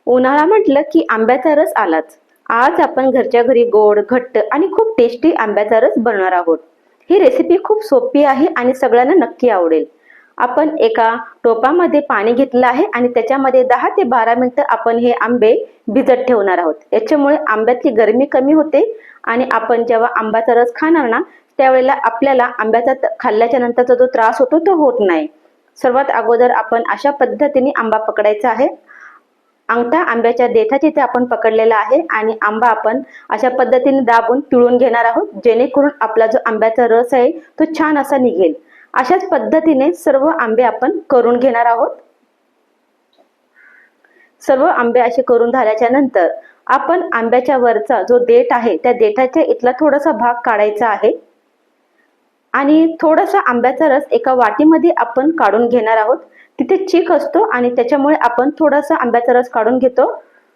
उन्हाळा म्हटलं की आंब्याचा रस आलाच. आज आपण घरच्या घरी गोड, घट्ट आणि खूप टेस्टी आंब्याचा रस बनवणार आहोत. ही रेसिपी खूप सोपी आहे आणि सगळ्यांना नक्की आवडेल. आपण एका टोपामध्ये पाणी घेतलं आहे आणि त्याच्यामध्ये 10 ते 12 मिनिटं आपण हे आंबे भिजत ठेवणार आहोत. याच्यामुळे आंब्याची गरमी कमी होते आणि आपण जेव्हा आंब्याचा रस खाणार ना, त्यावेळेला आपल्याला आंब्याचा खाल्ल्याच्या नंतरचा जो त्रास होतो तो होत नाही. सर्वात अगोदर आपण अशा पद्धतीने आंबा पकडायचा आहे. अंगठा आंब्याच्या देठाची इथे आपण पकडलेला आहे आणि आंबा आपण अशा पद्धतीने दाबून पिळून घेणार आहोत, जेणेकरून आपला जो आंब्याचा रस आहे तो छान असा निघेल. अशाच पद्धतीने सर्व आंबे आपण करून घेणार आहोत. सर्व आंबे असे करून झाल्याच्या नंतर आपण आंब्याच्या वरचा जो देठ आहे त्या देठाच्या इथला थोडासा भाग काढायचा आहे आणि थोडासा आंब्याचा रस एका वाटीमध्ये आपण काढून घेणार आहोत. तिथे चीक असतो आणि त्याच्यामुळे आपण थोडासा आंब्याचा रस काढून घेतो.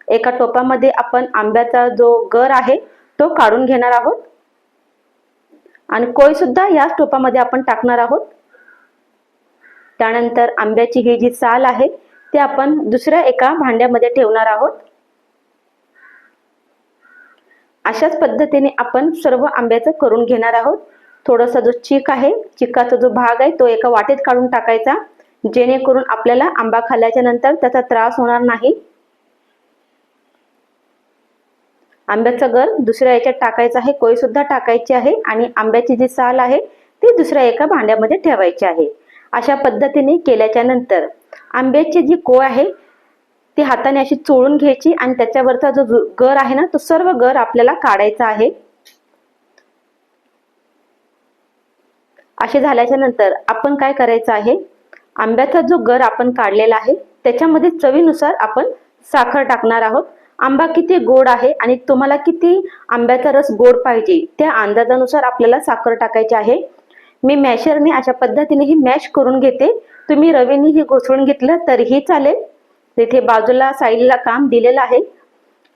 एका टोपामध्ये आपण आंब्याचा जो गर आहे तो काढून घेणार आहोत आणि कोय सुद्धा याच टोपामध्ये आपण टाकणार आहोत. त्यानंतर आंब्याची ही जी साल आहे ती आपण दुसऱ्या एका भांड्यामध्ये ठेवणार आहोत. अशाच पद्धतीने आपण सर्व आंब्याचं करून घेणार आहोत. थोडासा जो चीक आहे, चिकाचा जो भाग आहे तो एका वाटीत काढून टाकायचा, जेणेकरून आपल्याला आंबा खाल्ल्याच्या नंतर त्याचा त्रास होणार नाही. आंब्याचा गर दुसऱ्या याच्यात टाकायचा आहे, कोय सुद्धा टाकायची आहे आणि आंब्याची जी साल आहे ती दुसऱ्या एका भांड्यामध्ये ठेवायची आहे. अशा पद्धतीने केल्याच्या नंतर आंब्याची जी कोय आहे ती हाताने अशी चोळून घ्यायची आणि त्याच्यावरचा जो गर आहे ना तो सर्व गर आपल्याला काढायचा आहे. असे झाल्याच्या नंतर आपण काय करायचं आहे, आंब्याचा जो गर आपण काढलेला आहे त्याच्यामध्ये चवीनुसार आपण साखर टाकणार आहोत. आंबा किती गोड आहे आणि तुम्हाला किती आंब्याचा रस गोड पाहिजे त्या अंदाजानुसार आपल्याला साखर टाकायची आहे. मी मॅशरने अशा पद्धतीने ही मॅश करून घेते. तुम्ही रवीने ही घोसळून घेतलं तरीही चालेल. तिथे बाजूला साईडला काम दिलेलं आहे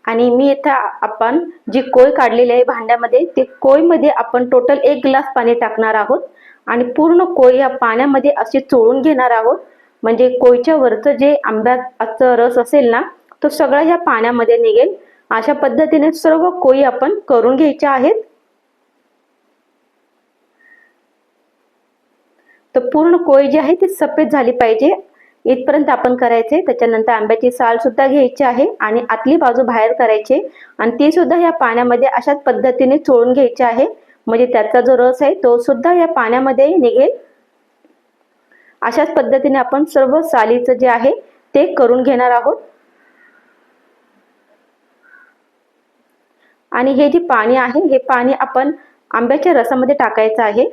आणि मी इथं आपण जी कोय काढलेली आहे भांड्यामध्ये, ते कोयमध्ये आपण टोटल 1 ग्लास पाणी टाकणार आहोत आणि पूर्ण कोय या पाण्यामध्ये अशी चोळून घेणार आहोत. म्हणजे कोयच्या वरचं जे आंब्याचा रस असेल ना तो सगळा या पाण्यामध्ये निघेल. अशा पद्धतीने सर्व कोई आपण करून घ्यायच्या आहेत. तर पूर्ण कोय जी आहे ती सफेद झाली पाहिजे इथपर्यंत आपण करायचे. त्याच्यानंतर आंब्याची साल सुद्धा घ्यायची आहे आणि आतली बाजू बाहेर करायची आणि ती सुद्धा या पाण्यामध्ये अशाच पद्धतीने चोळून घ्यायची आहे, म्हणजे त्याचा जो रस आहे तो सुद्धा या पाण्यामध्ये निघेल. अशाच पद्धतीने आपण सर्व सालीचं जे आहे ते करून घेणार आहोत. आणि हे जे पाणी आहे हे पाणी आपण आंब्याच्या रसामध्ये टाकायचं आहे.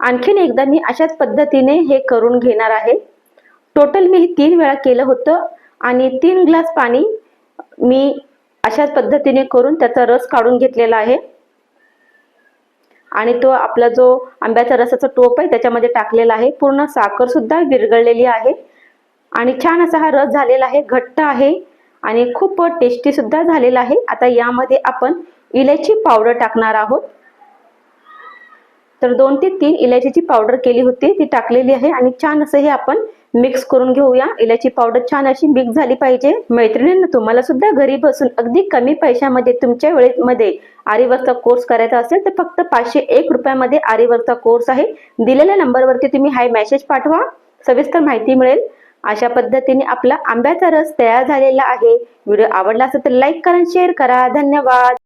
आणखीन एकदा मी अशाच पद्धतीने हे करून घेणार आहे. टोटल मी 3 वेळा केलं होतं आणि 3 ग्लास पाणी मी अशाच पद्धतीने करून त्याचा रस काढून घेतलेला आहे आणि तो आपला जो आंब्याचा रसाचा टोप आहे त्याच्यामध्ये टाकलेला आहे. पूर्ण साखर सुद्धा विरघळलेली आहे आणि छान असा हा रस झालेला आहे, घट्ट आहे आणि खूप टेस्टी सुद्धा झालेला आहे. आता यामध्ये आपण इलायची पावडर टाकणार आहोत. तर 2 ते 3 इलायचीची पावडर केली होती ती टाकलेली आहे आणि छान असं हे आपण मिक्स करून घेऊया. इलायची पावडर छान अशी मिक्स झाली पाहिजे. मैत्रिणींना तुम्हाला सुद्धा घरी बसून अगदी कमी पैशामध्ये तुमच्या वेळेमध्ये आरी वर्कचा कोर्स करायचा असेल तर फक्त 501 रुपयामध्ये आरी वर्कचा कोर्स आहे. दिलेल्या नंबरवरती तुम्ही हाय मेसेज पाठवा, सविस्तर माहिती मिळेल. अशा पद्धतीने आपला आंब्याचा रस तयार झालेला आहे. व्हिडिओ आवडला असेल तर लाईक करा, शेअर करा. धन्यवाद.